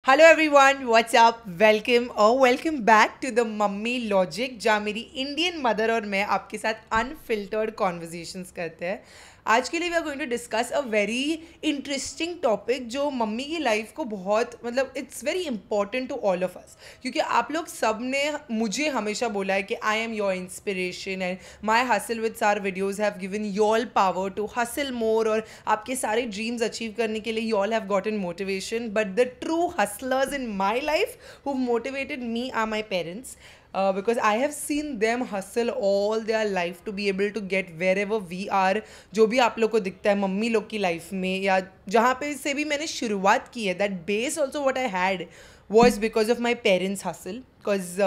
Hello everyone, what's up, welcome back to the mummy logic, जहाँ मेरी Indian mother और मैं आपके साथ अनफिल्टर्ड कॉन्वर्जेशंस करते हैं. आज के लिए we are going to discuss a very interesting topic जो मम्मी की लाइफ को बहुत मतलब it's very important to all of us, क्योंकि आप लोग सब ने मुझे हमेशा बोला है कि I am your inspiration and my hustle with sar videos have given your power to hustle more, और आपके सारे ड्रीम्स अचीव करने के लिए you all have gotten motivation. But the true hustlers in my life who've motivated me are my parents, because I have seen them hustle all their life to be able to get wherever we are. जो भी आप लोग को दिखता है mummy लोग की life में या जहाँ पे से भी मैंने शुरुआत की है, that base also what I had was because of my parents' hustle. Because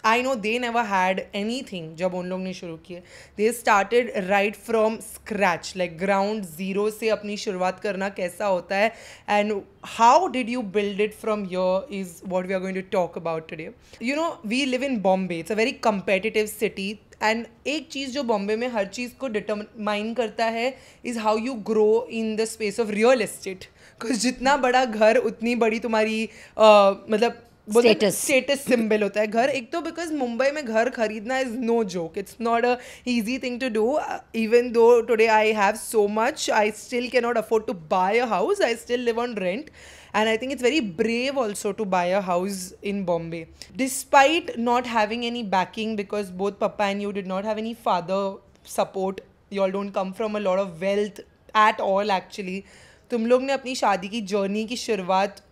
I know they never had anything जब उन लोग ने शुरू किए. They started right from scratch, like ground zero से अपनी शुरुआत करना कैसा होता है, and how did you build it from here is what we are going to talk about today. You know, we live in Bombay. It's a very competitive city. And एक चीज़ जो बॉम्बे में हर चीज़ को डिटरमाइन करता है is how you grow in the space of real estate. Because जितना बड़ा घर उतनी बड़ी तुम्हारी मतलब स्टेटस सिंबल होता है घर. एक तो बिकॉज मुंबई में घर खरीदना is no joke, it's not a easy thing to do. Even though today I have so much, I still can not afford to buy a house. I still live on rent. And I think it's very brave also to buy a house in Bombay, despite not having any backing, because both Papa and you did not have any father support. You all don't come from a lot of wealth at all actually. तुम लोग ने अपनी शादी की journey की शुरुआत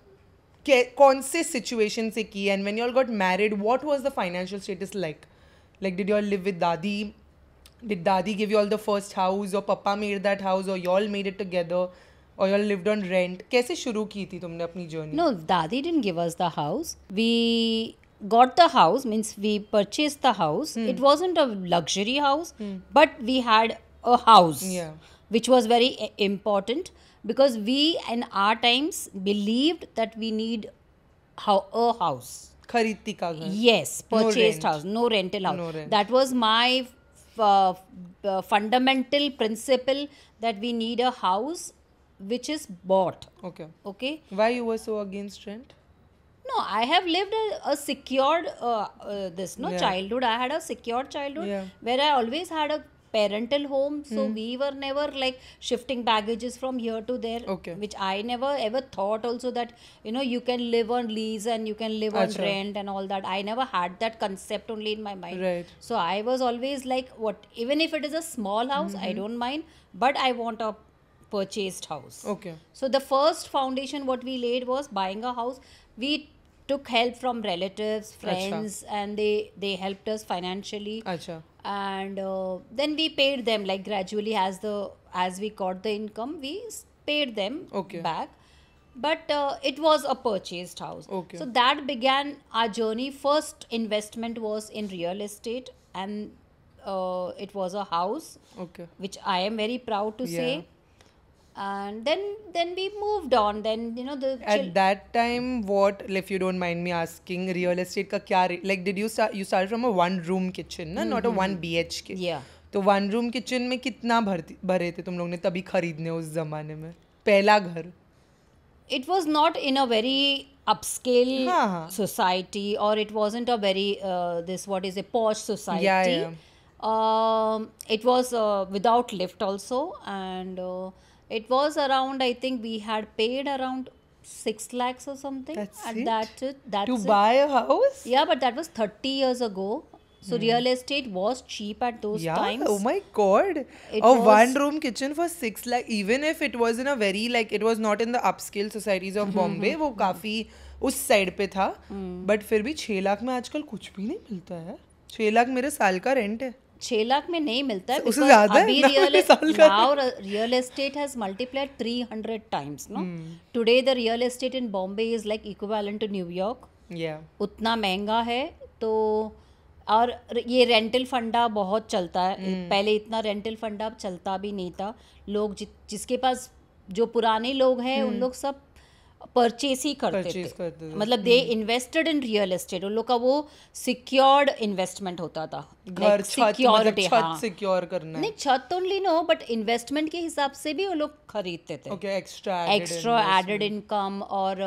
कौन से सिचुएशन से की, and when you all got married what was the financial status like did you all live with dadi? Did dadi give you all the first house, or papa made that house, or you all made it together, or you all lived on rent? कैसे शुरू की थी तुमने अपनी journey? No, Dadi didn't give us the house. We got the house, means we purchased the house. It wasn't a luxury house, but we had a house, which was very important, because we in our times believed that we need a house. खरीदती का घर. Yes, purchased house, no rental house. No rent. That was my fundamental principle, that we need a house which is bought. Okay. Why you were so against rent? No, I have lived a secured childhood. I had a secured childhood where I always had a parental home. So we were never like shifting baggages from here to there. Which I never ever thought also that you can live on lease and you can live on rent and all that. I never had that concept only in my mind. Right. So I was always like, even if it is a small house, I don't mind, but I want a purchased house. So the first foundation what we laid was buying a house. We took help from relatives, friends, and they helped us financially. And then we paid them like gradually as we got the income, we paid them back. But it was a purchased house. So that began our journey. First investment was in real estate, and it was a house, which I am very proud to say. And then we moved on. Then at that time, what, if you don't mind me asking, real estate ka kya like did you start from a one room kitchen na, not a 1 BHK? तो one room kitchen में कितना भरे थे तुम लोग ने तभी खरीदने उस जमाने में पहला घर? It was not in a very upscale society, or it wasn't a very posh society. It was without lift also, and it was around, I think we had paid around 6 lakhs or something. That's it. To buy a house? Yeah, but that was 30 years ago. So real estate was cheap at those times. Oh my god. One room kitchen for 6 lakh, even if it was in a very it was not in the upscale societies of Bombay, वो काफी उस side पे था. But फिर भी 6 लाख में आजकल कुछ भी नहीं मिलता है. 6 लाख मेरे साल का रेंट है. 6 लाख में नहीं मिलता है. उससे ज्यादा अभी real estate has multiplied 300 times. No, today the real estate in Bombay is like equivalent to New York. उतना महंगा है. तो और ये रेंटल फंडा बहुत चलता है. पहले इतना रेंटल फंडा चलता भी नहीं था. लोग जिसके पास जो पुराने लोग हैं उन लोग सब परचेस ही करते थे मतलब दे इन्वेस्टेड इन रियल एस्टेट, उन लोग का वो सिक्योर्ड इन्वेस्टमेंट होता था, घर सिक्योरिटी, छत सिक्योर करना है, नहीं छत ओनली नो बट इन्वेस्टमेंट के हिसाब से भी वो लोग खरीदते थे, ओके, एक्स्ट्रा एडेड इनकम और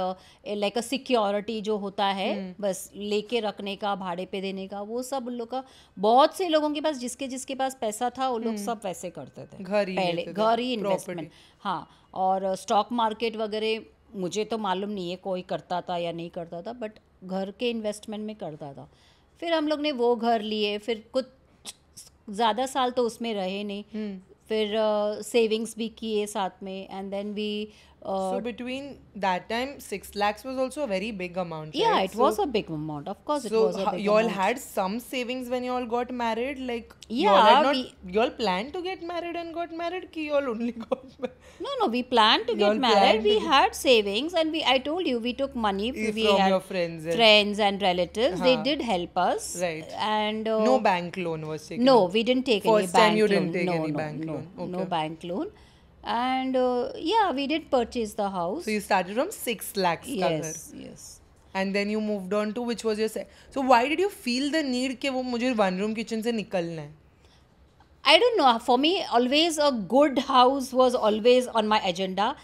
लाइक अ सिक्योरिटी जो होता है बस लेके रखने का, भाड़े पे देने का, वो सब उन लोग का, बहुत से लोगों के पास जिसके पास पैसा था वो लोग सब वैसे करते थे पहले, घर ही इन्वेस्टमेंट। हाँ, और स्टॉक मार्केट वगैरह मुझे तो मालूम नहीं है कोई करता था या नहीं करता था, बट घर के इन्वेस्टमेंट में करता था। फिर हम लोग ने वो घर लिए, फिर कुछ ज़्यादा साल तो उसमें रहे नहीं, फिर सेविंग्स भी किए साथ में, and then we so between that time 6 lakhs was also a very big amount, right? Yeah, it was a big amount, of course. So it was a big you all amount. had some savings when you all got married, like Yeah, you all had not, you all planned to get married and got married, ki you all only got married? No, we planned to get married. We had savings, and I told you, we took money. We from had your friends and relatives. They did help us. Right. And no bank loan was taken? No, we didn't take First any bank loan. First time you didn't take no, any no, bank no, loan? Okay. No bank loan. And yeah, we did purchase the house. So you started from 6 lakhs ka ghar. Yes. And then you moved on to, which was your so why did you feel the need कि वो मुझे one room kitchen से निकलना है? I don't know. For me, always a good house was always on my agenda.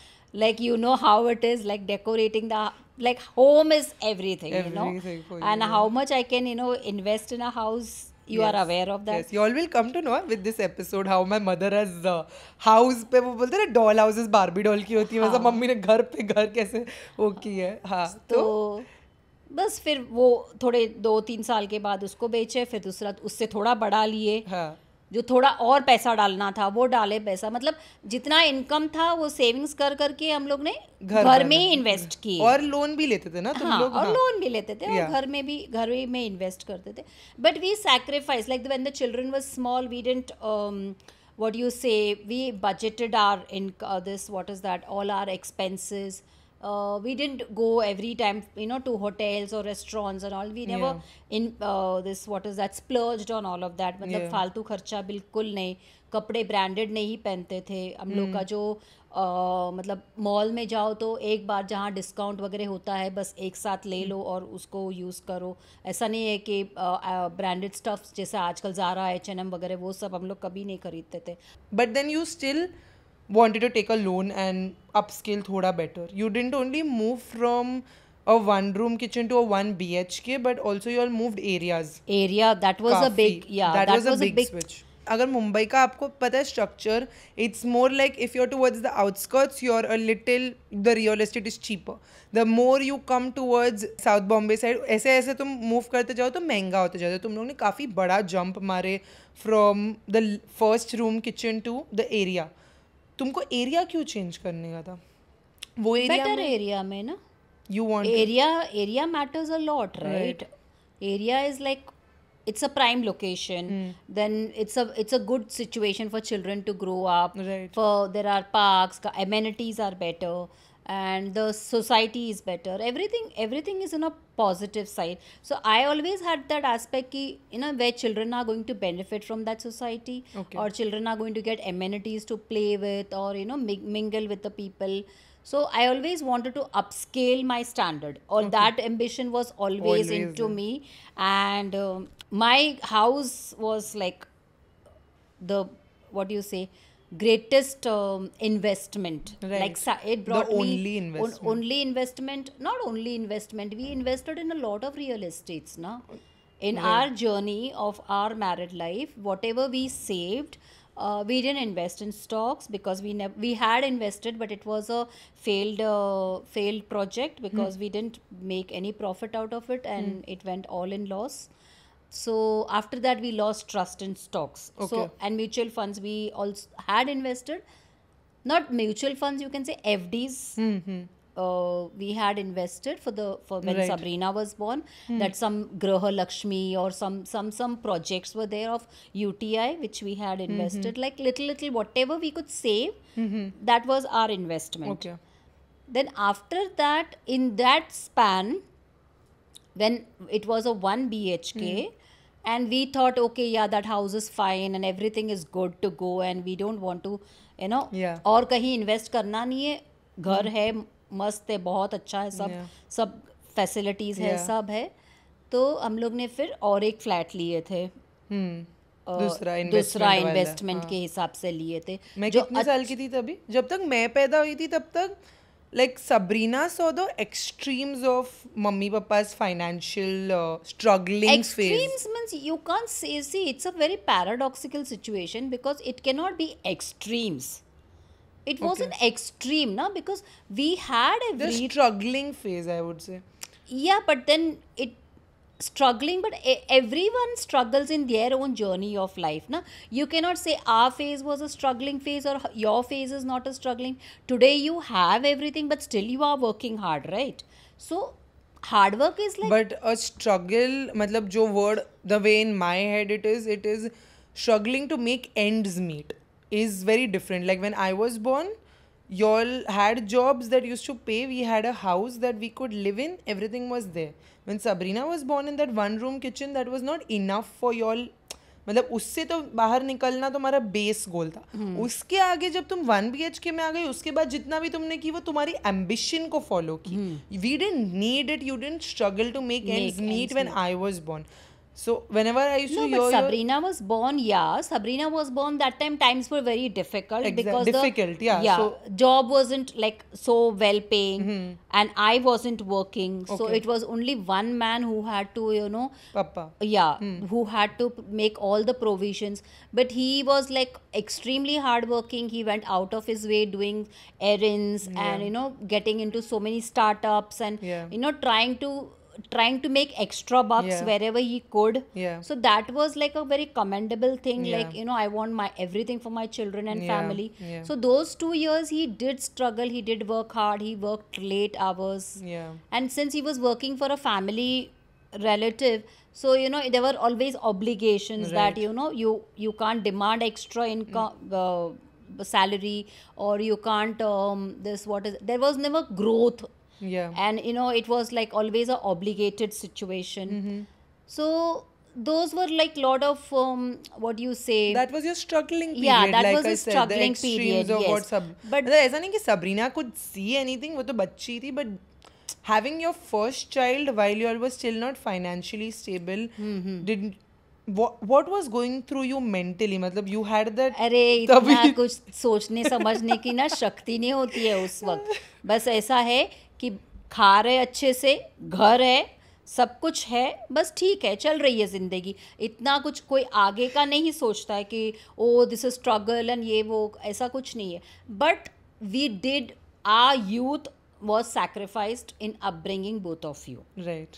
Like, you know how it is, like decorating the, like home is everything, you know. For you, and how much I can, you know, invest in a house. You are aware of that. Yes, you all will come to know with this episode how my mother has house पे, वो बोलते हैं ना doll houses Barbie doll की होती है, वैसा mummy ने घर पे घर कैसे वो की है। हाँ, तो बस फिर वो थोड़े 2-3 साल के बाद उसको बेचे, फिर दूसरा उससे थोड़ा बड़ा लिए। हाँ, जो थोड़ा और पैसा डालना था वो डाले पैसा, मतलब जितना इनकम था वो सेविंग्स कर करके हम लोग ने घर में ही इन्वेस्ट किए, और लोन भी लेते थे ना तुम लोग? और लोन भी लेते थे और घर में इन्वेस्ट करते थे। But we sacrifice, like when the children was small, we didn't what you say, we budgeted our in this, what is that, all our expenses. We didn't go every time, you know, to hotels or restaurants and all. We never in this, what is that, splurged on all of that. मतलब फालतू खर्चा बिल्कुल नहीं, कपड़े branded नहीं पहनते थे हम लोग का। जो मतलब मॉल में जाओ तो एक बार जहाँ डिस्काउंट वगैरह होता है बस एक साथ ले लो और उसको यूज़ करो, ऐसा नहीं है कि ब्रांडेड स्टफ्स जैसे आजकल ज़ारा, H&M वगैरह वो सब हम लोग कभी नहीं खरीदते थे। But then you still wanted to take a loan and upscale thoda better. You didn't only move from a one room kitchen to a 1 BHK, but also you all moved areas. That was a big, that was a big switch. अगर मुंबई का आपको पता है structure, it's more like if you are towards the outskirts you are a little, the real estate is cheaper, the more you come towards south Bombay side, ऐसे ऐसे तुम move करते जाओ तो महंगा होते जाओ। तुम लोग ने काफ़ी बड़ा जंप मारे from the first room kitchen to the area. तुमको एरिया क्यों चेंज करने का था? वो एरिया बेटर एरिया में ना, you want area matters a lot, right? Area is like, it's a prime location, then it's a good situation for children to grow up, right? For there are parks, amenities are better, and the society is better, everything is in a positive side. So I always had that aspect ki, you know, where children are going to benefit from that society, or children are going to get amenities to play with, or you know, mingle with the people. So I always wanted to upscale my standard, or that ambition was always into me. And my house was like the, what do you say, greatest investment, right? Like it brought the me only investment. not only investment, we invested in a lot of real estates na, in our journey of our married life. Whatever we saved, we didn't invest in stocks because we had invested, but it was a failed project because we didn't make any profit out of it, and it went all in loss. So after that we lost trust in stocks. So, and mutual funds, we also had invested, not mutual funds, you can say FDs. We had invested for when Sabrina was born, that some Graha Lakshmi or some projects were there of UTI which we had invested, like little whatever we could save, that was our investment. Then after that, in that span, when it was a 1 BHK, and we thought, okay, yeah, that house is fine and everything is good to go, and we don't want to, you know, और कहीं invest करना नहीं है, घर है, मस्त है, बहुत अच्छा है, सब फैसिलिटीज़ है, सब है। तो हम लोग ने फिर और एक फ्लैट लिए थे, दूसरा इन्वेस्टमेंट के हिसाब से लिए थे। मैं कितने साल की थी तभी? जब तक मैं पैदा हुई थी तब तक like Sabrina saw the extremes of mummy papa's financial struggling phase. Extremes means you can't say, see, it's a very paradoxical situation because it cannot be extremes. It wasn't extreme, na, because we had the struggling phase, I would say. Yeah, but then it struggling, but everyone struggles in their own journey of life, na. You cannot say our phase was a struggling phase or your phase is not a struggling. Today you have everything but still you are working hard, right? So hard work is like, but a struggle, matlab jo word, the way in my head it is struggling to make ends meet is very different. Like when I was born, y'all had jobs that used to pay, we had a house that we could live in, everything was there. When Sabrina was born in that one room kitchen, that was not enough for y'all. मतलब उससे तो बाहर निकलना तुम्हारा base गोल था. उसके आगे जब तुम 1 BHK में आ गई, उसके बाद जितना भी तुमने की वो तुम्हारी एम्बिशन को फॉलो की. We didn't need it, you didn't struggle to make ends meet when I was born. So whenever I used to hear, but Sabrina was born, Sabrina was born that time, times were very difficult because difficult, so job wasn't like so well paying, and I wasn't working, so it was only one man who had to, Papa, who had to make all the provisions, but he was like extremely hardworking. He went out of his way doing errands and getting into so many startups and trying to make extra bucks wherever he could. So that was like a very commendable thing. Like, I want my everything for my children and family. So those 2 years he did struggle, he did work hard, he worked late hours. And since he was working for a family relative, so there were always obligations that you can't demand extra income, salary, or you can't there was never growth. And it was like always a obligated situation. So those were like lot of what you say, that was your struggling period. That like was a struggling period, yes. But ऐसा नहीं कि Sabrina could see anything, वो तो बच्ची थी. But having your first child while you were still not financially stable, what was going through you mentally? मतलब you had that, अरे इतना कुछ सोचने समझने की ना शक्ति नहीं होती है उस वक्त. बस ऐसा है कि खा रहे अच्छे से, घर है, सब कुछ है, बस ठीक है, चल रही है ज़िंदगी. इतना कुछ कोई आगे का नहीं सोचता है कि oh this is struggle and ये वो, ऐसा कुछ नहीं है. But we did, our youth was sacrificed in upbringing both of you, right?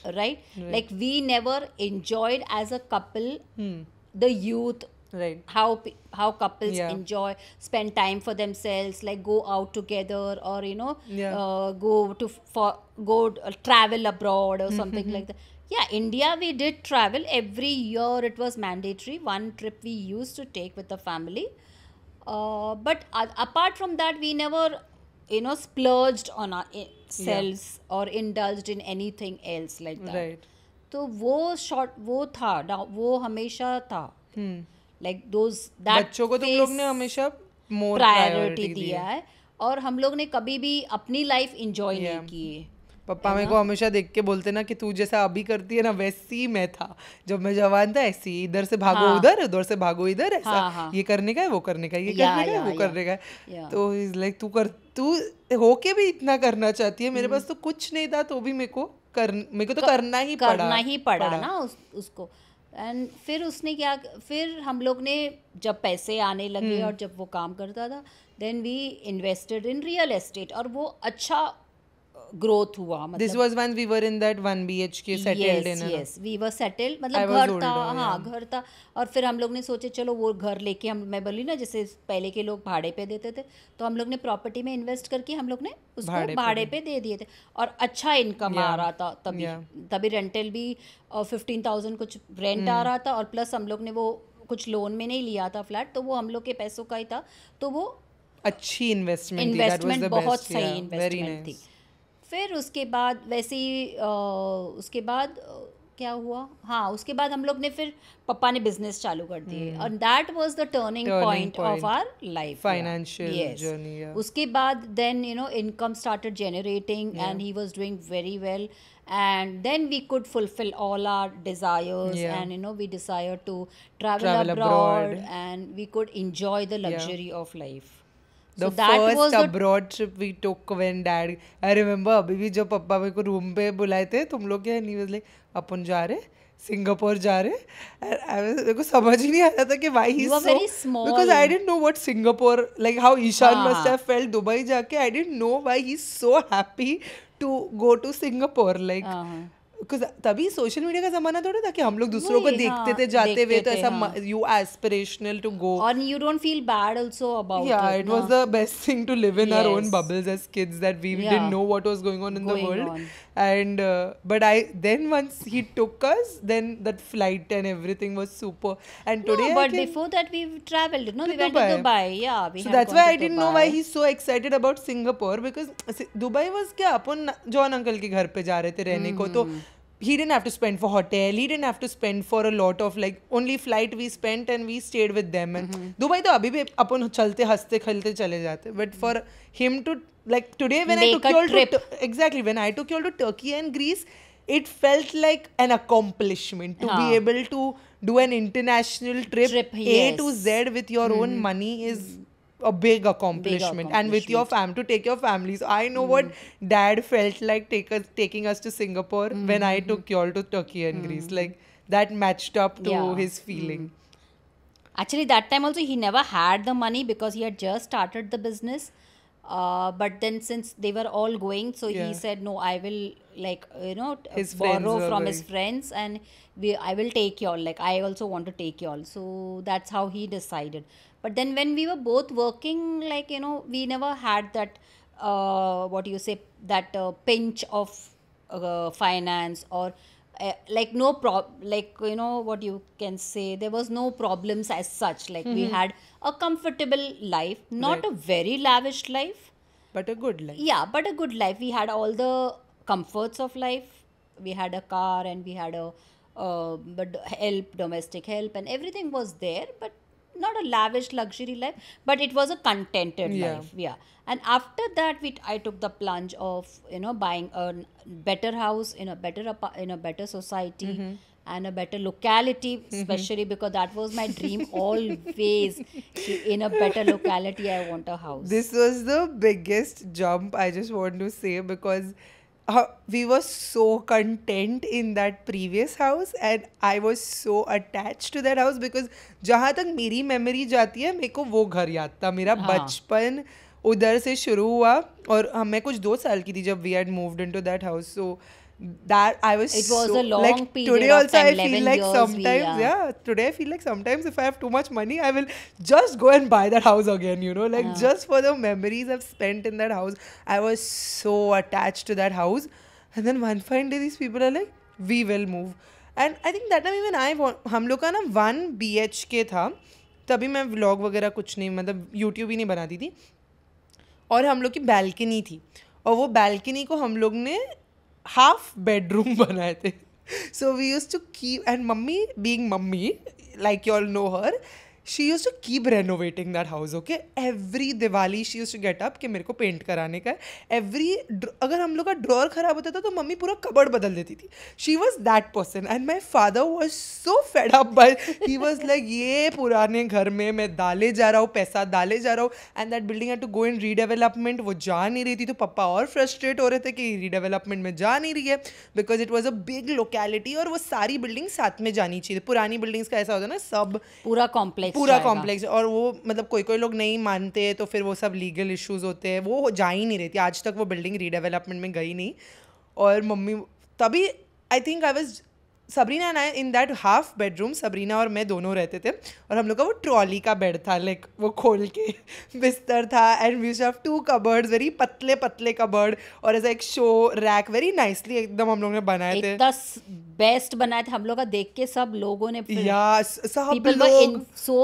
Like we never enjoyed as a couple the youth, right? How couples enjoy, spend time for themselves, like go out together, or go travel abroad or something like that. India, we did travel every year. It was mandatory, one trip we used to take with the family, but apart from that we never splurged on ourselves or indulged in anything else like that. Right. तो वो था, वो हमेशा था. Like those, that बच्चों को तुम लोग ने हमेशा more priority दिया है, और हम लोग ने कभी भी अपनी लाइफ एंजॉय नहीं की है. पापा मेरे को हमेशा देख के बोलते ना कि तू जैसा अभी करती है ना वैसी ही मैं था जब मैं जवान था. ऐसी इधर से भागो उधर से भागो इधर, ऐसा ये करने का है, वो करने का है, ये करने का है, वो करने का है. तो इज लाइक तू होके भी इतना करना चाहती है. मेरे पास तो कुछ नहीं था तो भी मेरे को तो करना ही पड़ा ना उसको. एंड फिर उसने क्या, फिर हम लोग ने जब पैसे आने लगे और जब वो काम करता था, then we invested in real estate, और वो अच्छा ग्रोथ हुआ. मतलब this was when we were in that 1 BHK settled in. Yes, we were settled, मतलब घर था, घर था. और फिर हम लोग ने सोचे चलो वो घर लेके, मैं बोली ना जैसे पहले के लोग भाड़े पे देते थे, तो हम लोग ने प्रॉपर्टी में इन्वेस्ट करके हम लोग ने उसको भाड़े पे दे दिए थे, और अच्छा इनकम आ रहा था तभी रेंटल भी 15,000 कुछ रेंट आ रहा था, और प्लस हम लोग ने वो कुछ लोन में नहीं लिया था फ्लैट, तो वो हम लोग के पैसों का ही था, तो वो अच्छी इन्वेस्टमेंट बहुत सही इन्वेस्टमेंट थी. फिर उसके बाद क्या हुआ, हाँ उसके बाद हम लोग ने फिर पापा ने बिजनेस चालू कर दिए और that was the turning point of our life, financial journey. उसके बाद then income started generating and he was doing very well and then we could fulfill all our desires and we desired to travel abroad and we could enjoy the luxury of life. The first abroad trip we took when dad, I remember अभी भी जब पापा मेरे को room पे बुलाए थे तुम लोग क्या, नहीं like अपन जा रहे सिंगापुर जा रहे, मेरे को समझ ही नहीं आ रहा था कि why he's so very small, because I didn't know what Singapore, like how Ishan must have felt Dubai जाके, I didn't know why he's so happy to go to Singapore, like because तभी social media का जमाना थोड़ा था कि हम लोग दूसरों को देखते थे जाते हुए, तो ऐसा you aspirational to go and you don't feel bad also about it was the best thing to live in our own bubbles as kids, that we didn't know what was going on in the world and but then once he took us, then that flight and everything was super, and today but before that we traveled, we went to Dubai, so that's why I didn't know why he's so excited about Singapore, because Dubai was क्या अपन John uncle के घर पे जा रहे थे रहने को, तो he didn't have to spend for hotel, he didn't have to spend for a lot of, like only flight we spent and we stayed with them and Dubai तो अभी भी अपन चलते हंसते खेलते चले जाते, but for him to like today when I took you all to exactly when I took you all to Turkey and Greece, it felt like an accomplishment to be able to do an international trip A to Z with your own money is a big accomplishment. And with your to take your families. I know what dad felt like taking us to Singapore when I took you all to Turkey and Greece, like that matched up to his feeling. Actually that time also he never had the money because he had just started the business, but then since they were all going, so he said no, I will like borrow from his friends and I will take you all, like I also want to take you all, so that's how he decided. But then when we were both working, like we never had that what do you say, that pinch of finance or like no like what you can say, there was no problems as such, like we had a comfortable life, not a very lavish life, but a good life. But a good life. We had all the comforts of life. We had a car and we had a domestic help and everything was there, but not a lavish luxury life, but it was a contented life. And after that I took the plunge of buying a better house in a better society and a better locality, especially because that was my dream always. In a better locality I want a house. This was the biggest jump, I just want to say, because we were so content in that previous house and I was so attached to that house, because जहाँ तक मेरी memory जाती है मेरे को वो घर याद था, मेरा बचपन उधर से शुरू हुआ और मैं कुछ 2 साल की थी जब we had moved into that house, so that I was it was so, a long like, period today of also time, I 11 feel like years sometimes today I feel like sometimes if I have too much money I will just go and buy that house again, like just for the memories I've spent in that house. I was so attached to that house, and then one fine day these people are like we will move, and I think that time even हम लोग का ना 1 BHK था, तभी मैं vlog वगैरह कुछ नहीं, मतलब यूट्यूब ही नहीं बनाती थी, और हम लोग की बैल्कनी थी और वो बैल्कनी को हम लोग ने half bedroom बनाए थे. So we used to keep, and mummy being mummy, like you all know her, she used to keep renovating that house, okay? Every Diwali she used to get up कि मेरे को paint कराने का है. अगर हम लोग का ड्रॉर खराब होता था तो मम्मी पूरा कबर्ड बदल देती थी. She was that person and my father was so fed up by, he was like ये पुराने घर में मैं डाले जा रहा हूँ, पैसा डाले जा रहा हूँ, and that building had to go in redevelopment, वो जा नहीं रही थी, तो पापा और frustrate हो रहे थे कि redevelopment में जा नहीं रही है, because it was a big locality और वो सारी buildings साथ में जानी चाहिए. पुरानी buildings का ऐसा होता है ना, सब पूरा कॉम्प्लेक्स, और वो मतलब कोई लोग नहीं मानते तो फिर वो सब लीगल इश्यूज होते हैं, वो जा ही नहीं रही थी. आज तक वो बिल्डिंग रीडेवलपमेंट में गई नहीं, और मम्मी तभी I think I was Sabrina and I in that half bedroom. Sabrina और मैं दोनों रहते थे और हम लोग का वो ट्रॉली का बेड था, लाइक वो खोल के बिस्तर था, and we have 2 cupboards, very पतले कबर्ड, और ऐसा एक शो रैक वेरी नाइसली एकदम हम लोग ने बनाए थे. बेस्ट बनाए थे हम लोग का, देख के सब लोगों ने सब people लोग were so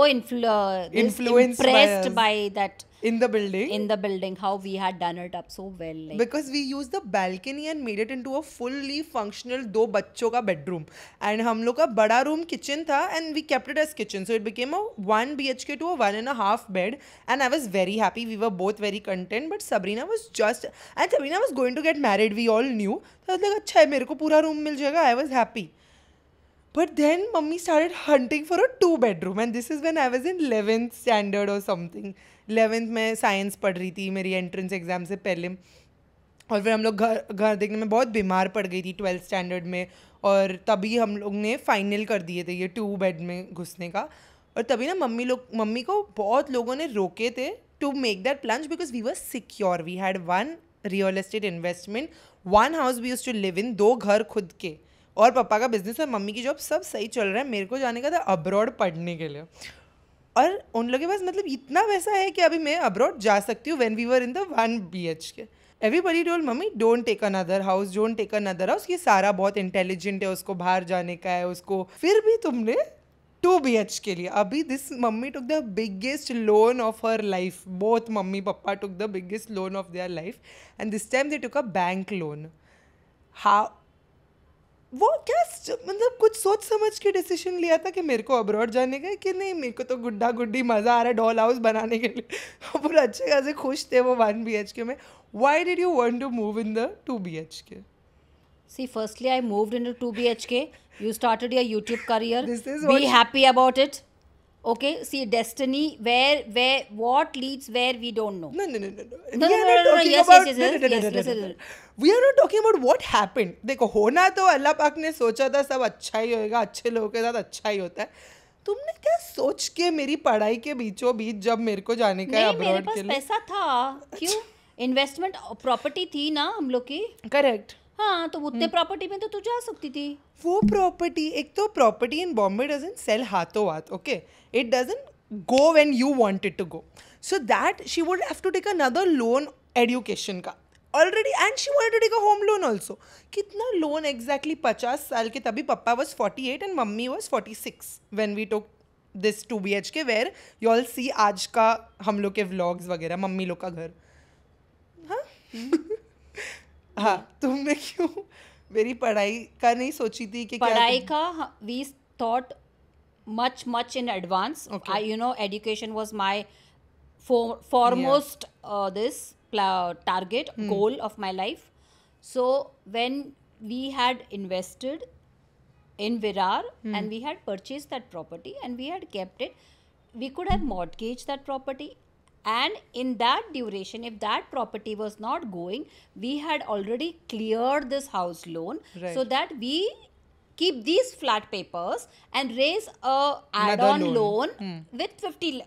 impressed by that in the building how we had done it up so well, like. Because we used the balcony and made it into a fully functional 2 बच्चों का bedroom, and हम लोग का बड़ा room kitchen था, and we kept it as kitchen, so it became a 1 BHK to a 1.5 bed, and I was very happy. We were both very content, but Sabrina was going to get married, we all knew. So I was like, अच्छा है, मेरे को पूरा room मिल जाएगा. I was happy. But then mummy started hunting for a 2 bedroom, and this is when I was in 11th standard or something. 11th में science पढ़ रही थी, मेरी एंट्रेंस एग्जाम से पहले. और फिर हम लोग घर देखने में बहुत बीमार पड़ गई थी 12th स्टैंडर्ड में, और तभी हम लोग ने फाइनल कर दिए थे ये 2 बेड में घुसने का. और तभी ना मम्मी को बहुत लोगों ने रोके थे to make that plunge, because we were secure. We had 1 real estate investment, 1 house we used to live in, 2 घर खुद के, और पापा का बिजनेस और मम्मी की जॉब, सब सही चल रहा है. मेरे को जाने का था अब्रॉड पढ़ने के लिए, और उन लोगों के पास मतलब इतना वैसा है कि अभी मैं अब्रॉड जा सकती हूँ. When we were in the 1 BHK, everybody told mummy don't take another house, don't take another house, ये सारा बहुत इंटेलिजेंट है, उसको बाहर जाने का है उसको. फिर भी तुमने 2 BHK लिया. अभी this mummy took the biggest loan of her life. Both mummy papa took the biggest loan of their life, and this time they took a bank loan. How वो क्या मतलब कुछ सोच समझ के डिसीजन लिया था कि मेरे को अब्रॉड जाने का है कि नहीं, मेरे को तो गुड्डा गुड्डी मज़ा आ रहा है डॉल हाउस बनाने के लिए. पूरा अच्छे खासे खुश थे वो 1 BHK में. Why did you want to move in the 2 BHK? See, firstly, I moved into 2 BHK. You started your YouTube career. This is Be happy about it. Okay, see, destiny, where, what leads where, we don't know. No. We are not talking about what happened. देखो, होना तो अल्लाह पाक ने सोचा था सब अच्छा ही होएगा, अच्छे लोगों के साथ अच्छा ही होता है. तुमने क्या सोच के मेरी पढ़ाई के बीचों बीच जब मेरे को जाने का है अब्रॉड के लिए? मेरे पास पैसा था. क्यों? इन्वेस्टमेंट प्रॉपर्टी थी ना हम लोग की. करेक्ट. हाँ, तो उतने प्रॉपर्टी में तो तू जा सकती थी. वो प्रॉपर्टी, एक तो property in Bombay doesn't sell हाथों हाथ. Okay, it doesn't go when you want it to go. So that she would have to take another loan education का already, and she wanted to take a home loan also. कितना loan exactly? 50 साल के. तभी पापा was 48 and मम्मी was 46 when we took this 2 BHK where you all see आज का हम लोग के व्लॉग्स वगैरह, मम्मी लोग का घर. हाँ हाँ, तुमने क्यों मेरी पढ़ाई का नहीं सोची थी कि पढ़ाई का? We thought much in advance. Okay. Education was my foremost target, goal of my life. So when we had invested in Virar and we had purchased that property and we had kept it, we could have mortgaged that property. And in that duration, if that property was not going, we had already cleared this house loan, so that we keep these flat papers and raise a add-on loan with 50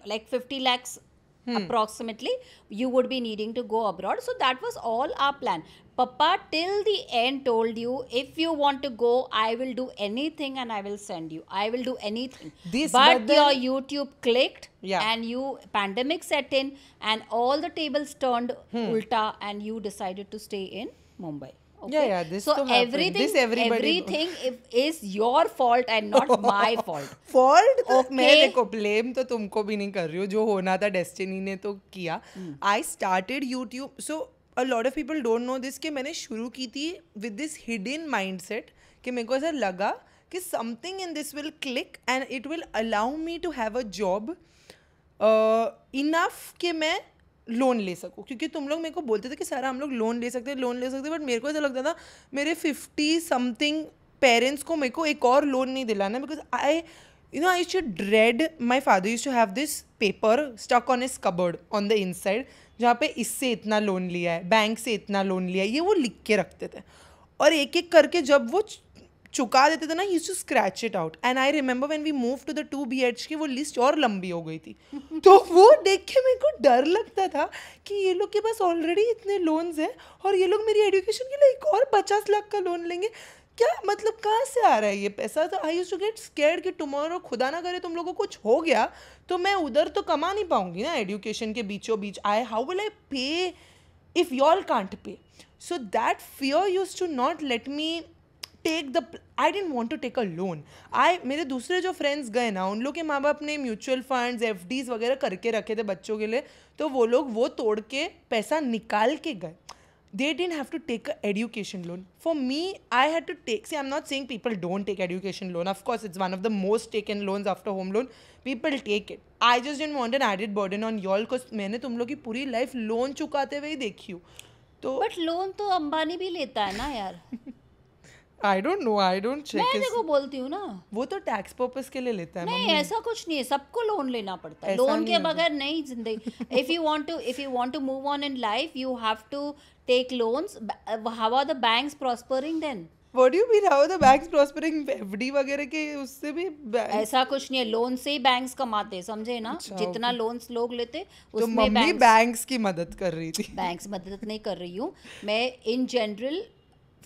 lakhs approximately you would be needing to go abroad. So that was all our plan. Papa till the end told you, if you want to go, I will do anything and I will send you. I will do anything. But your YouTube clicked and pandemic set in and all the tables turned ulta and you decided to stay in Mumbai. Okay? This so everything is your fault and not my fault. Fault? Okay. मैं देखो blame तो तुमको भी नहीं कर रही हूँ, जो होना था डेस्टिनी ने तो किया. I started YouTube, so a lot of people don't know this कि मैंने शुरू की थी with this hidden mindset कि मेरे को ऐसा लगा कि something in this will click and it will allow me to have a job enough कि मैं लोन ले सकूँ. क्योंकि तुम लोग मेरे को बोलते थे कि सारा हम लोग लोन ले सकते बट मेरे को ऐसा लगता था मेरे 50 समथिंग पेरेंट्स को मेरे को एक और लोन नहीं दिलाना, because I used to dread, my father used to have this paper stuck on his cupboard on the inside जहाँ पे इससे इतना लोन लिया है, बैंक से इतना लोन लिया है, ये वो लिख के रखते थे. और एक एक करके जब वो चुका देते थे ना, he used to scratch it out. And I remember when we moved to the 2 BHK, वो लिस्ट और लंबी हो गई थी. तो वो देख के मेरे को डर लगता था कि ये लोग के पास ऑलरेडी इतने लोन्स हैं और ये लोग मेरी एजुकेशन के लिए एक और 50 लाख का लोन लेंगे. क्या मतलब कहाँ से आ रहा है ये पैसा? तो I used to get scared कि टुमारो खुदा ना करे तुम लोगों को कुछ हो गया तो मैं उधर तो कमा नहीं पाऊंगी ना एजुकेशन के बीचों बीच. हाउ विल आई पे if you all can't pay? So that fear used to not let me take the, I didn't want to take a loan. मेरे दूसरे जो फ्रेंड्स गए ना, उन लोग के माँ बाप ने म्यूचुअल फंड्स FDs वगैरह करके रखे थे बच्चों के लिए, तो वो लोग वो तोड़ के पैसा निकाल के गए. They didn't have to take an education loan. For me, I had to take, see, I'm not saying people don't take education loan. Of course, it's one of the most taken loans after home loan. People take it. I just didn't want an added burden on y'all because मैंने तुम लोग की पूरी life loan चुकाते हुए ही देखी हूँ. तो बट लोन तो अंबानी भी लेता है ना यार. I don't know, I don't check. मैं देखो बोलती हूँ ना, वो तो टैक्स पर्पस के लिए लेता है. नहीं ऐसा कुछ नहीं है, सबको लोन लेना पड़ता है. लोन के बगैर नहीं जिंदगी. if you want to move on in life, you have to take loans. How are the banks prospering then? What do you mean? How are the banks prospering? FD वगैरह के उससे भी ऐसा कुछ नहीं है, लोन से ही बैंक्स कमाते, समझे ना. जितना लोन्स लोग लेते तो मम्मी बैंक्स की मदद कर रही थी. बैंक्स मदद नहीं कर रही हूँ मैं. इन जनरल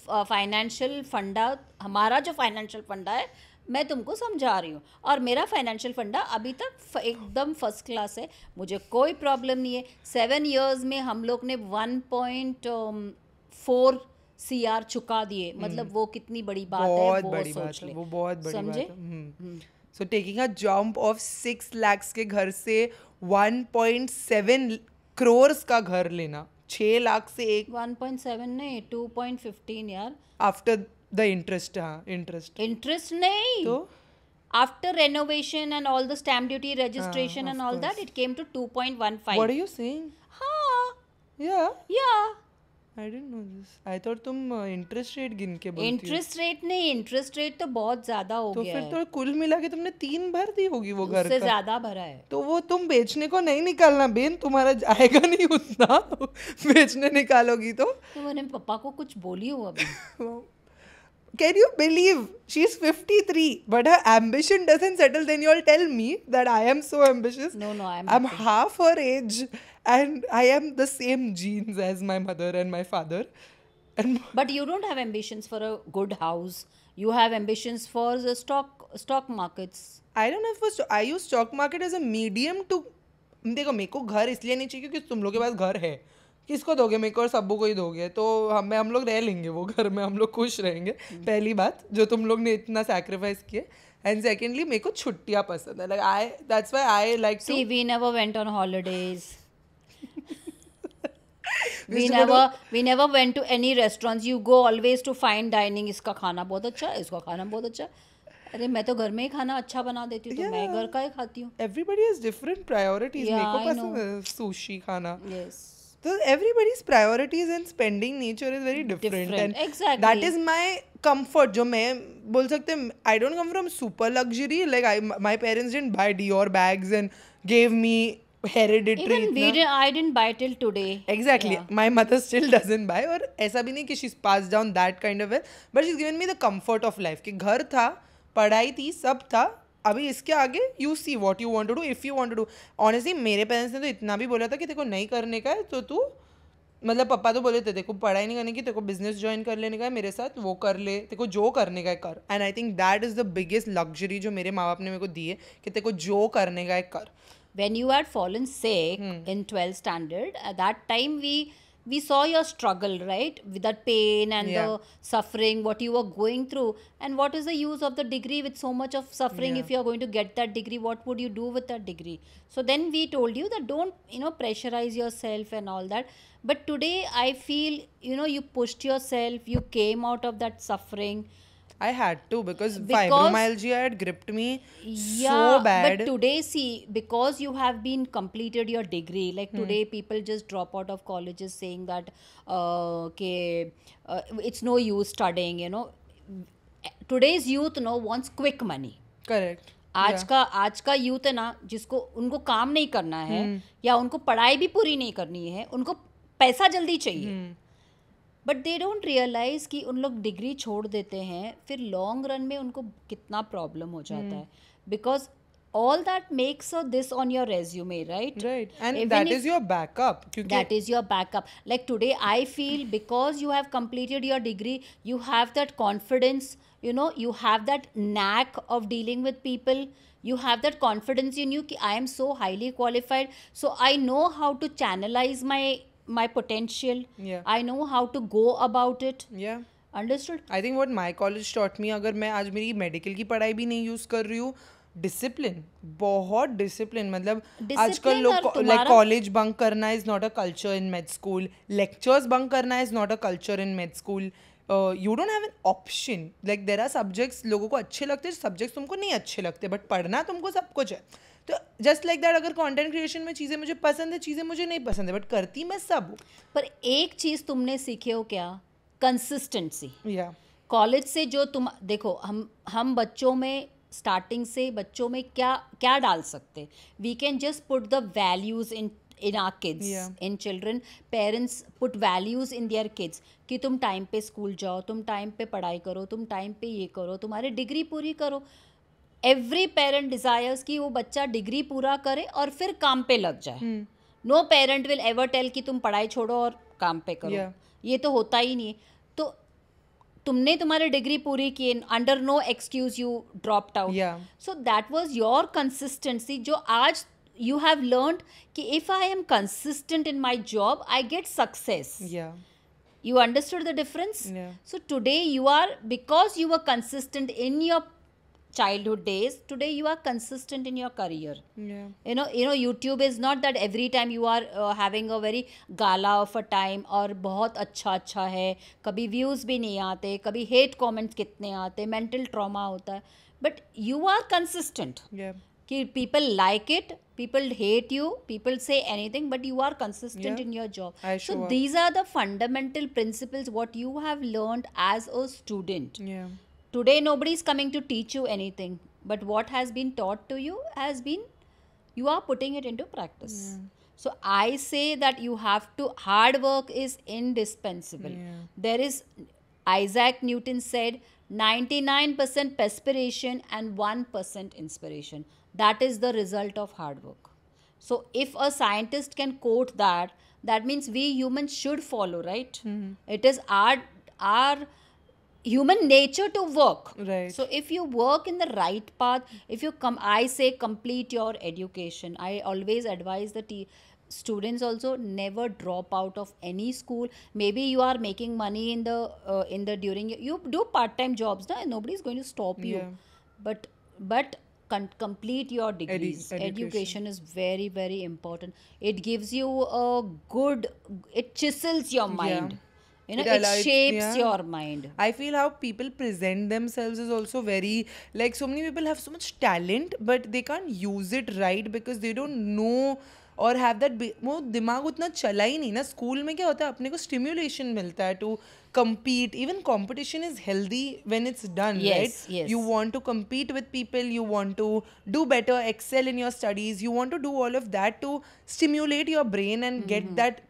फाइनेंशियल फंडा, हमारा जो फाइनेंशियल फंडा है मैं तुमको समझा रही हूँ, और मेरा फाइनेंशियल फंडा अभी तक एकदम फर्स्ट क्लास है. मुझे कोई प्रॉब्लम नहीं है. 7 years में हम लोग ने 1.4 CR चुका दिए. मतलब वो कितनी बड़ी बात है, वो सोच ले. वो बहुत बड़ी समझे. बात है. So taking a jump of 6 lakhs के घर से 1.7 crores का घर लेना, 6 लाख से एक 1.7 नहीं 2.15 यार. After the interest. हाँ, इंटरेस्ट नहीं तो after renovation and all the stamp duty registration and all that, it came to 2.15. What are you saying? हाँ. Yeah. I didn't know this. I thought तुम इंटरेस्ट रेट गिन के बोलती हो. Interest rate नहीं, इंटरेस्ट रेट तो बहुत ज्यादा हो गया है. तो फिर तो कुल मिला के तुमने 3 भर दी होगी वो घर का. उससे ज्यादा भरा है. तो वो तुम बेचने को नहीं निकालना बेन, तुम्हारा जाएगा नहीं उतना. बेचने निकालोगी तो मैंने पापा को कुछ बोली हो अभी. Can you believe she's 53 but her ambition doesn't settle? Then you all tell me that I am so ambitious. No, I'm half her age and I am the same genes as my mother and my father. But you don't have ambitions for a good house. You have ambitions for the stock markets. I don't have for I use stock market as a medium to. देखो मेरे को घर इसलिए नहीं चाहिए क्योंकि तुम लोग के पास घर है. किसको दोगे? मेरे को और सब्बू को ही दोगे तो हम लोग रह लेंगे वो घर में, हम लोग खुश रहेंगे. पहली बात, जो तुम लोग ने इतना सैक्रिफाइस किए. एंड सेकेंडली मेरे को छुट्टियाँ पसंद है. Like that's why I like to. See, we never went on holidays. we never went to any restaurants. You go always to fine dining. इसका खाना बहुत अच्छा है, इसका खाना बहुत अच्छा है. अरे मैं तो घर में ही खाना अच्छा बना देती हूँ. तो मैं घर का ही खाती हूँ. Everybody has different priorities. मेरे को पसंद है sushi खाना. Yes. So everybody's priorities and spending nature is very different. And exactly. That is my comfort. जो मैं बोल सकते हैं, I don't come from super luxury. Like my parents didn't buy Dior bags and gave me hereditary. Even I didn't buy till today. Exactly. Yeah. My mother still doesn't buy. और ऐसा भी नहीं कि she's passed down that kind of wealth. But she's given me the comfort of life. कि घर था, पढ़ाई थी, सब था. अभी इसके आगे you see what you want to do if you want to do. Honestly मेरे पेरेंट्स ने तो इतना भी बोला था कि तेरे को नहीं करने का है तो तू, मतलब पापा तो बोले थे तेरे को पढ़ाई नहीं करने की, तेरे को बिजनेस ज्वाइन कर लेने का है मेरे साथ, वो कर ले, तेरे को जो करने का है कर. And I think that is the biggest luxury जो मेरे माँ बाप ने मेरे को दी है कि तेरे को जो करने का है कर. When you had fallen sick in 12th standard, at that time we saw your struggle, right? With that pain and the suffering, what you were going through. And what is the use of the degree with so much of suffering? If you are going to get that degree, what would you do with that degree? So then we told you that don't, pressurize yourself and all that. But today I feel, you pushed yourself, you came out of that suffering. I had to because fibromyalgia had gripped me so bad. But today, see, because you have been completed your degree, like today people just drop out of colleges saying that it's no use studying, Today's youth wants quick money. Correct. आज का youth है ना, जिसको उनको काम नहीं करना है या उनको पढ़ाई भी पूरी नहीं करनी है, उनको पैसा जल्दी चाहिए. बट दे डोंट रियलाइज कि उन लोग डिग्री छोड़ देते हैं, फिर लॉन्ग रन में उनको कितना प्रॉब्लम हो जाता है. Because all that makes this on your resume, right? And even that is your backup. That is your backup. Like today I feel because you have completed your degree, you have that confidence, you have that knack of dealing with people, you have that confidence in you ki I am so highly qualified, so I know how to channelize my potential. I know how to go about it. Understood? I think what my college taught me, अगर मैं आज मेरी medical की पढ़ाई भी नहीं use कर रही हूँ, डिसिप्लिन, बहुत डिसिप्लिन, मतलब आजकल डिसिप्लिन और लोग लाइक तुम्हारा कॉलेज बंक करना is not a culture in med school, lectures bunk करना is not a culture in med school. You don't have an option. Like there are subjects लोगों को अच्छे लगते हैं, सब्जेक्ट्स तुमको नहीं अच्छे लगते, बट पढ़ना तुमको सब कुछ है. तो जस्ट लाइक दैट, अगर कंटेंट क्रिएशन में चीज़ें मुझे पसंद है, चीज़ें मुझे नहीं पसंद है, बट करती मैं सब हूँ. पर एक चीज तुमने सीखे हो क्या? कंसिस्टेंसी. या कॉलेज से जो तुम देखो, हम बच्चों में स्टार्टिंग से बच्चों में क्या क्या डाल सकते? We can just put the values in our kids, in children. Parents put values in their kids कि तुम टाइम पे स्कूल जाओ, तुम टाइम पे पढ़ाई करो, तुम टाइम पे ये करो, तुम्हारी डिग्री पूरी करो. एवरी पेरेंट डिजायर्स कि वो बच्चा डिग्री पूरा करे और फिर काम पे लग जाए. No parent will ever tell कि तुम पढ़ाई छोड़ो और काम पे करो. ये तो होता ही नहीं है. तो तुमने तुम्हारी डिग्री पूरी की, under no excuse you dropped out. So that was your consistency, जो आज यू हैव लर्नड कि if I am consistent in my job I get success. You understood the difference? So today you are, because you were consistent in your childhood days, today you are consistent in your career. You know YouTube is not that every time you are having a very gala of a time और बहुत अच्छा है, कभी views भी नहीं आते, कभी hate comments कितने आते, mental trauma होता है, but you are consistent. कि people like it, people hate you, people say anything, but you are consistent in your job. So these are the fundamental principles what you have learned as a student. Today nobody is coming to teach you anything, but what has been taught to you has been, you are putting it into practice. So I say that you have to, hard work is indispensable. There is, Isaac Newton said, 99% perspiration and 1% inspiration. That is the result of hard work. So if a scientist can quote that, that means we humans should follow, right? It is our human nature to work. Right. So if you work in the right path, if you come, I say complete your education. I always advise the students also, never drop out of any school. Maybe you are making money in the during, you do part-time jobs, and nobody is going to stop you. But complete your degrees. Education is very, very important. It gives you a good, it chisels your mind. It shapes your mind. I feel how people present themselves is also very, like, so many people have so much talent but they can't use it right because they don't know और have that, वो दिमाग उतना चला ही नहीं ना. School में क्या होता है, अपने को स्टिम्युलेशन मिलता है to compete. Even competition is healthy when it's done, right? You want to compete with people, you want to do better, excel in your studies, you want to do all of that to stimulate your brain and get that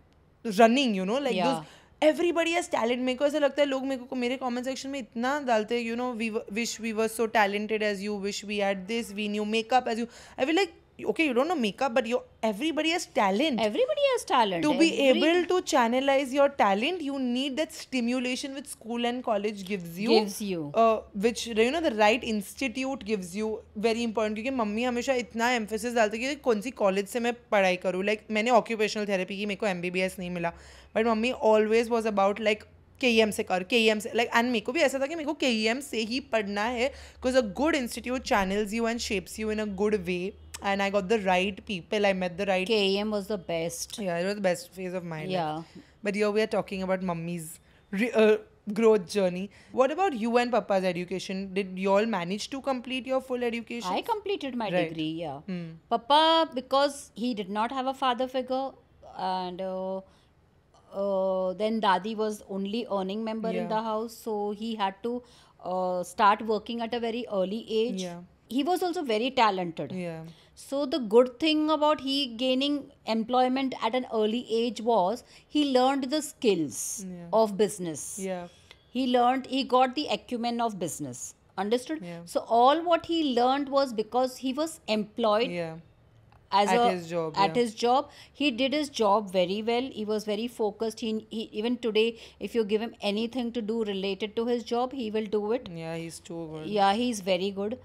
running, like those. Everybody has talent. मेरे को ऐसा लगता है लोग मेरे comment section में इतना डालते हैं, we wish we were so talented as you, wish we had this, we knew makeup as you. I feel like, okay, you don't know makeup, but everybody has talent. Everybody has talent. To be able to channelize your talent, you need that stimulation which school and college gives you. Which, the right institute gives you. Very important. क्योंकि mummy हमेशा इतना emphasis डालती है कि कौन सी college से मैं पढ़ाई करूँ. Like मैंने occupational therapy की, मेरे को MBBS नहीं मिला. But mummy always was about like KEM से कर, KEM से, like, and मेरे को भी ऐसा था कि मेरे को KEM से ही पढ़ना है because a good institute channels you and shapes you in a good way. And I got the right people. I met the right. KEM was the best. Yeah, it was the best phase of my life. But here we are talking about mummy's growth journey. What about you and Papa's education? Did you all manage to complete your full education? I completed my degree. Yeah. Papa, because he did not have a father figure, and then Dadi was only earning member in the house, so he had to start working at a very early age. He was also very talented. So the good thing about he gaining employment at an early age was he learned the skills of business. He got the acumen of business. Understood? So all what he learned was because he was employed at his job. He did his job very well. He was very focused. He even today, if you give him anything to do related to his job, he will do it. He's too good. He's very good.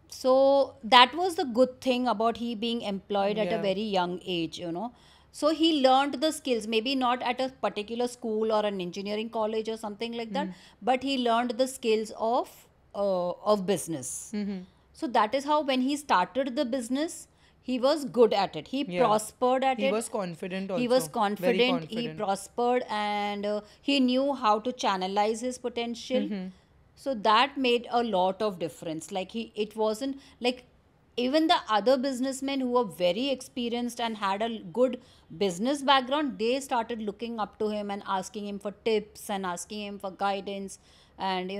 So that was the good thing about he being employed at a very young age, So he learned the skills, maybe not at a particular school or an engineering college or something like that, but he learned the skills of business. So that is how when he started the business, he was good at it. He prospered at it. He was confident also. He was Very confident. He confident. prospered, and he knew how to channelize his potential. So that made a lot of difference. Like it wasn't like even the other businessmen who were very experienced and had a good business background, they started looking up to him and asking him for tips and asking him for guidance. And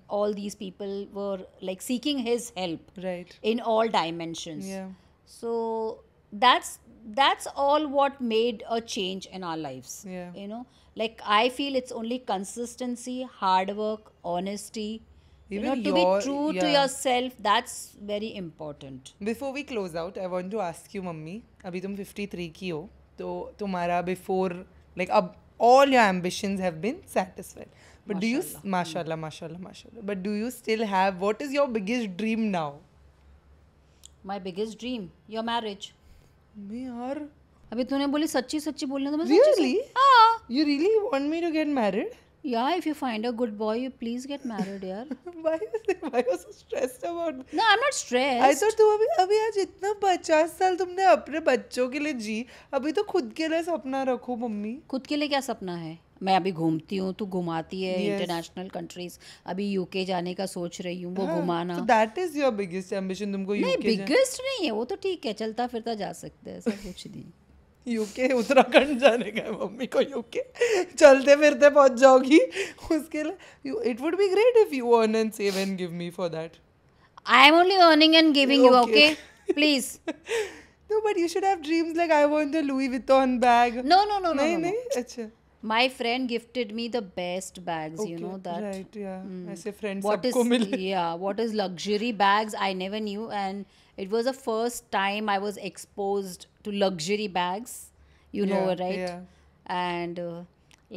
all these people were like seeking his help, Right. in all dimensions. Yeah. So that's all what made a change in our lives. Yeah. Like I feel it's only consistency, hard work, honesty. Even To be true to yourself, that's very important. Before we close out, I want to ask you, mummy, अभी तुम 53 की हो, तो तुम्हारा before, like अब all your ambitions have been satisfied. But do you, mashallah, mashallah, mashallah. But do you still have, what is your biggest dream now? My biggest dream, your marriage. मैं यार, अभी तूने बोली सच्ची सच्ची बोलने तो मैं really? हाँ. You really want me to get married? Yeah, if you find a good boy, you please get married, yaar. Why are you so stressed about? No, I'm not stressed. I thought तुम अभी आज इतना 50 साल तुमने अपने बच्चों के लिए जी, अभी तो खुद के लिए सपना रखो मम्मी. खुद के लिए क्या सपना है? मैं अभी घूमती हूँ, तू घुमाती है इंटरनेशनल कंट्रीज. अभी यूके जाने का सोच रही हूँ, वो घुमाना. So that is your biggest ambition, तुमको नहीं, यूके बिगेस्ट नहीं है वो, तो ठीक है, चलता फिरता जा सकते हैं, ऐसा कुछ नहीं. यूके उत्तराखंड जाने का है मम्मी को. यूके चलते फिरते पहुंच जाओगी उसके लिए. It would be great if you earn and save and give me for that. I am only earning and giving you, okay please. No, but you should have dreams like I want a Louis Vuitton bag. No. नहीं, अच्छा. My friend gifted me the best bags, you know that. Right, yeah. ऐसे friends What सबको मिले. what is luxury bags, I never knew, and it was the first time I was exposed to luxury bags, right? Yeah. And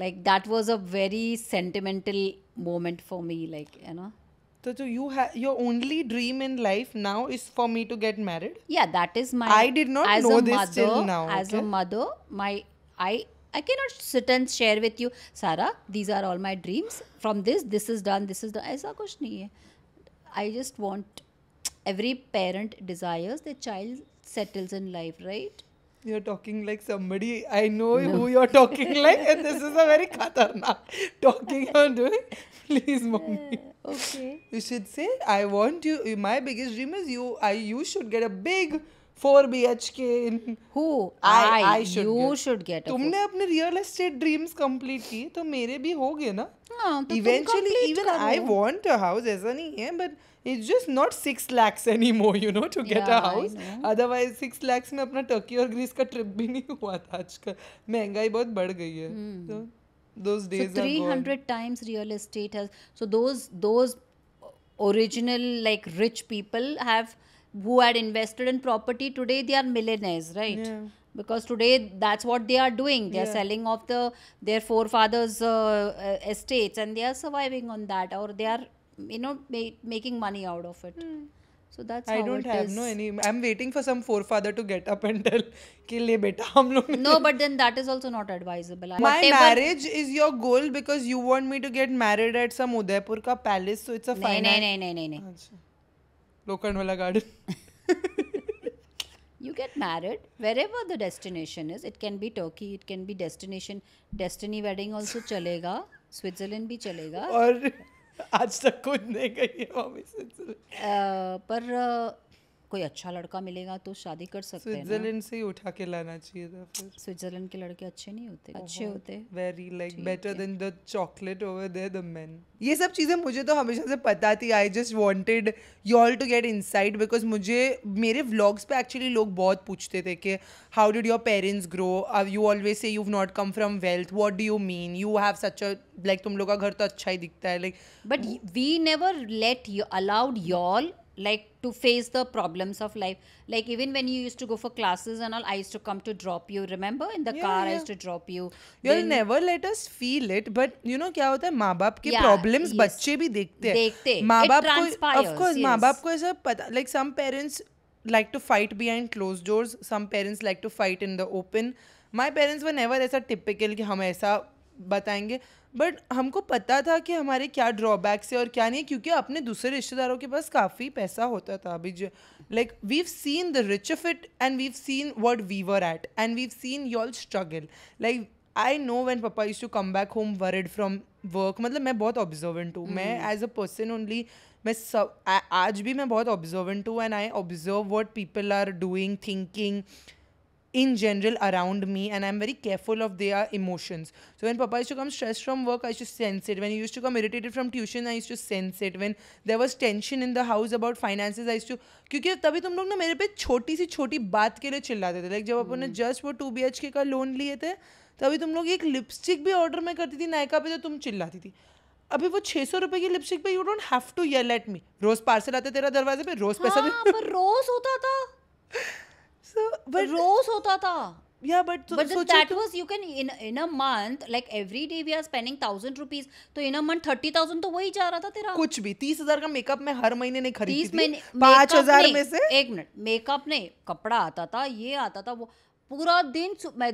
like that was a very sentimental moment for me, like, So you your only dream in life now is for me to get married? Yeah, that is my. I did not know this till now. As a mother, I cannot sit and share with you, Sarah, these are all my dreams. From this is done, this is done. ऐसा कुछ नहीं है. I just want, every parent desires their child settles in life, right? You're talking like somebody I know who you're talking like, and this is a very khatarnak talking you're doing. Please, mommy. Okay. You should say, I want you. My biggest dream is you should get a big 4 BHK in. Who? I should. You should get. तुमने अपने real estate dreams complete की, तो मेरे भी हो गए ना. हाँ, तो Eventually, even I want a house. ऐसा नहीं है, but it's just not 6 lakhs anymore, to get a house. Otherwise 6 lakhs में अपना टर्की और ग्रीस का ट्रिप भी नहीं हुआ था. आजकल महंगाई बहुत बढ़ गई है. So those days so 300 times real estate has. So those original like rich people who had invested in property, today they are millionaires, right? Yeah. Because today that's what they are doing. They are selling off their forefathers' estates, and they are surviving on that, or they are making money out of it. So that's how it is. I don't have any. I'm waiting for some forefather to get up and tell कि ले बेटा हम लोग. No, but then that is also not advisable. My marriage is your goal because you want me to get married at some Udaipur ka palace, so it's a fine. नहीं. Lokhandwala garden. You get married wherever the destination is. It can be Turkey, it can be Destiny wedding also चलेगा, Switzerland भी चलेगा. और आज तक खुद नहीं गई है मम्मी स्विट्जरलैंड. पर कोई अच्छा लड़का मिलेगा तो शादी कर सकते हैं. स्विट्जरलैंड से ही उठा के लाना चाहिए था फिर. स्विट्जरलैंड के लड़के अच्छे नहीं होते. अच्छे होते. Very like better then the chocolate over there the men. ये सब चीज़ें मुझे तो हमेशा से पता थी. I just wanted you all to get insight because मेरे व्लॉग्स पे एक्चुअली लोग बहुत पूछते थे कि how did your parents grow. You always से you have not come from wealth. What do you mean? You have such a like तुम लोग का घर तो अच्छा ही दिखता है. Like but we never allowed y'all like to face the problems of life. Like even when you used to go for classes and all, I used to come to drop you. Remember in the car I used to drop you. You'll never let us feel it, but क्या होता है, माँ बाप के problems बच्चे भी देखते हैं. माँ बाप को of course माँ बाप को ऐसा पता, like some parents like to fight behind closed doors. Some parents like to fight in the open. My parents were never ऐसा typical कि हम ऐसा बताएंगे, बट हमको पता था कि हमारे क्या ड्रॉबैक्स है और क्या नहीं, क्योंकि अपने दूसरे रिश्तेदारों के पास काफ़ी पैसा होता था अभी जो like we've seen the rich of it and we've seen what we were at and we've seen your struggle. Like I know when पापा used to come back home worried from work. मतलब मैं बहुत observant हूँ. मैं as a person only मैं सब आज भी मैं बहुत ऑब्जर्वेंट हूँ and I observe what people are doing, thinking in general around me, and I'm very careful of their emotions. So when papa used to come stressed from work, I used to sense it. When he used to come irritated from tuition, I used to sense it. When there was tension in the house about finances, I used to, क्योंकि तभी तुम लोग ना मेरे पे छोटी सी छोटी बात के लिए चिल्लाते थे. लाइक जब अपन ने जस्ट वो 2 BHK का लोन लिए थे, तभी तुम लोग एक लिपस्टिक भी ऑर्डर में करती थी नायका पे तो तुम चिल्लाती थी. अभी वो 600 रुपए की लिपस्टिक पे you don't have to yell at me. रोज पार्सल आते तेरा दरवाजे पे, रोज पैसा हाँ, पर रोज होता था. So, but रोज होता था. Yeah, but that was, you can in a month, like every day we are spending 1,000 rupees, तो in a month 30,000 तो वही जा रहा था तेरा. कुछ भी 30,000 का मेकअप मैं हर महीने नहीं खरीदती 30 महीने 5,000 में से. एक मिनट, मेकअप नहीं, कपड़ा आता था, ये आता था, वो पूरा दिन मैं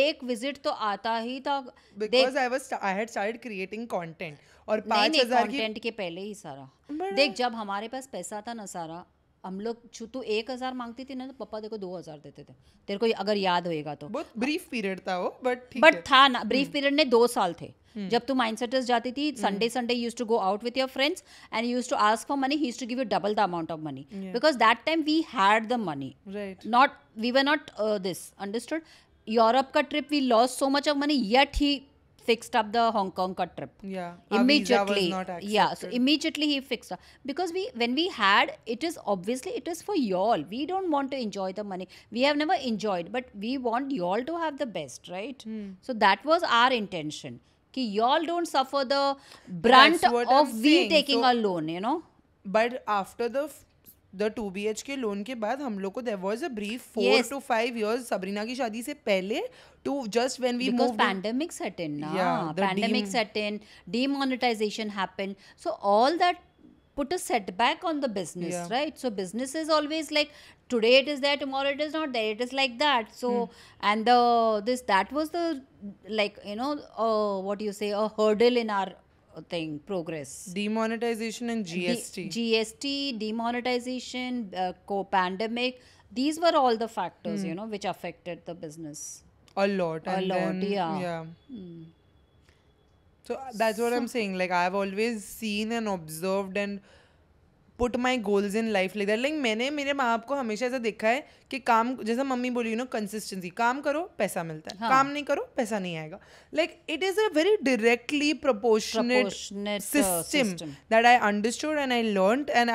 एक विजिट तो आता ही था. Because I had started creating content. और 5,000 की कंटेंट के पहले ही सारा. देख, जब हमारे पास पैसा था ना सारा, हम लोग तू 1,000 मांगती थी ना तो पापा देखो 2,000 देते थे. तेरे को अगर याद होएगा तो. बहुत ब्रीफ पीरियड था वो, बट था ना, ब्रीफ पीरियड ने 2 साल थे. जब तू माइंडसेटर्स जाती थी, Sunday used to go out with your friends and used to ask for money, he used to give you double the amount of money, because that time we had the money. Not, we were not this, understood. Europe का trip we lost so much of money, yet he fixed up the Hong Kong ka trip. Immediately. So immediately he fixed up, because when we had, it is for y'all. We don't want to enjoy the money. We have never enjoyed, but we want y'all to have the best, right? So that was our intention, ki y'all don't suffer the brunt of we taking a loan, you know. But after the 2 BHK loan के बाद हम लोग को there was a brief 4 to 5 years Sabrina की शादी से पहले to just when we because moved, pandemic set in na. Pandemic set in, demonetization happened, so all that put a setback on the business, right? So business is always like, today it is there, tomorrow it is not there, it is like that. So and that was the, like, you know, what do you say, a hurdle in our progress. Demonetization and GST, demonetization, pandemic, these were all the factors, you know, which affected the business a lot. Yeah. So that's what I'm saying, like I've always seen and observed and put my goals in life like that. Like मैंने मेरे माँ बाप को हमेशा ऐसा देखा है कि काम, जैसा मम्मी बोली, यू नो, कंसिस्टेंसी, काम करो पैसा मिलता है, काम नहीं करो पैसा नहीं आएगा. Like it is a very directly proportionate system that I understood and I learned, and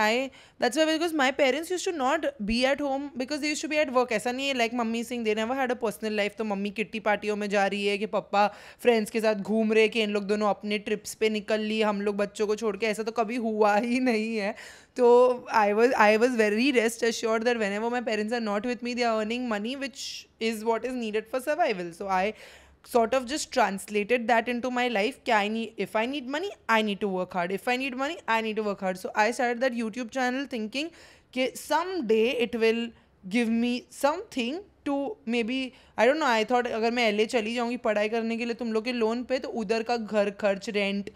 that's why, because my parents used to not be at home because they used to be at work. ऐसा नहीं है like mummy Singh, they never had a personal life. तो mummy kitty पार्टियों में जा रही है कि पापा फ्रेंड्स के साथ घूम रहे, कि इन लोग दोनों अपने ट्रिप्स पे निकल ली, हम लोग बच्चों को छोड़ के, ऐसा तो कभी हुआ ही नहीं है. तो I was very rest assured that whenever my parents are not with me, they are earning money, which is what is needed for survival. So I sort of just translated that into my life. If I need money, I need to work hard. If I need money, I need to work hard. So I started that YouTube channel thinking that someday it will give me something to, maybe, I don't know, I thought अगर मैं LA चली जाऊँगी पढ़ाई करने के लिए तुम लोग के लोन पे, तो उधर का घर खर्च, रेंट,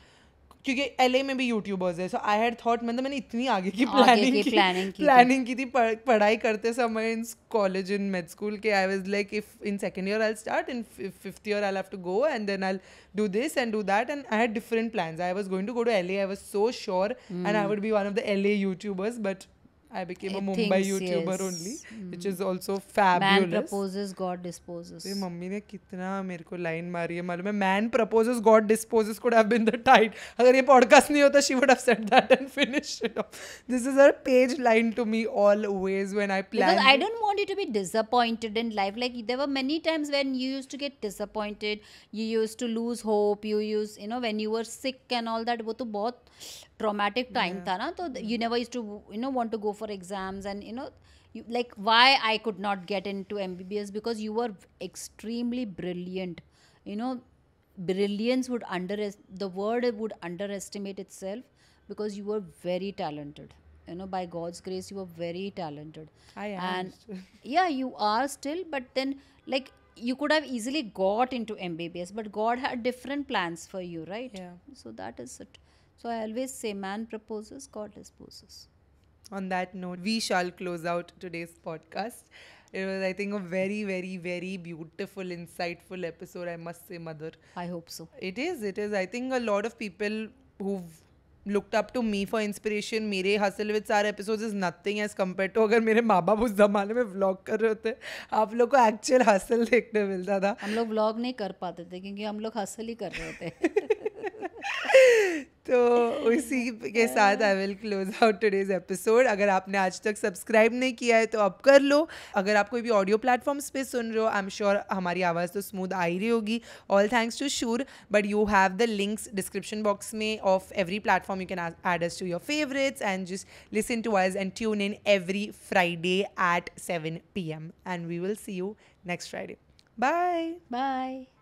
क्योंकि LA में भी यूट्यूबर्स है. सो आई हैड थॉट, मतलब मैंने इतनी आगे की प्लानिंग की थी पढ़ाई करते समय in college, in med school के. I was like, if in second year I will start, in fifth year I will have to go and then I will do this and do that, and I had different plans. I was going to go to LA, I was so sure, and I would be one of the LA YouTubers, but I became a Mumbai YouTuber only, which is also fabulous. Man proposes, God disposes. ये mummy ने कितना मेरे को line मारी है मालूम है. Man proposes, God disposes could have been the title. अगर ये podcast नहीं होता, she would have said that and finished it off. This is her page line to me always when I plan. Because I don't want you to be disappointed in life. Like there were many times when you used to get disappointed, you used to lose hope, you know, when you were sick and all that. वो तो बहुत traumatic time था ना, तो you never used to, you know, want to go for exams, and you know, you, like, why I could not get into MBBS, because you were extremely brilliant, you know. Brilliance the word would underestimate itself, because you were very talented. you know, by God's grace, you are very talented. I am. And yeah, you are still, but then like you could have easily got into MBBS, but God had different plans for you, right? Yeah. So that is it. So I always say, man proposes, God disposes. On that note, we shall close out today's podcast. It was, I think, a very, very, very beautiful, insightful episode, I must say, Mother. I hope so. It is. It is. I think a lot of people who've looked up to me for inspiration, मेरे hustle with सारे episodes is nothing as compared to अगर मेरे माँ बाप उस ज़माने में vlog कर रहे होते, आप लोग को actual हसल देखने मिलता था. हम लोग vlog नहीं कर पाते थे क्योंकि हम लोग हसल ही कर रहे थे. तो उसी के साथ I will close out today's episode. अगर आपने आज तक सब्सक्राइब नहीं किया है तो अब कर लो. अगर आप कोई भी ऑडियो प्लेटफॉर्म्स पे सुन रहे हो, आई एम श्योर हमारी आवाज़ तो स्मूथ आ ही रही होगी. All thanks to Shure. But you have the links description box में of every platform. You can add us to your favourites and just listen to us and tune in every Friday at 7 PM. And we will see you next Friday. Bye. Bye.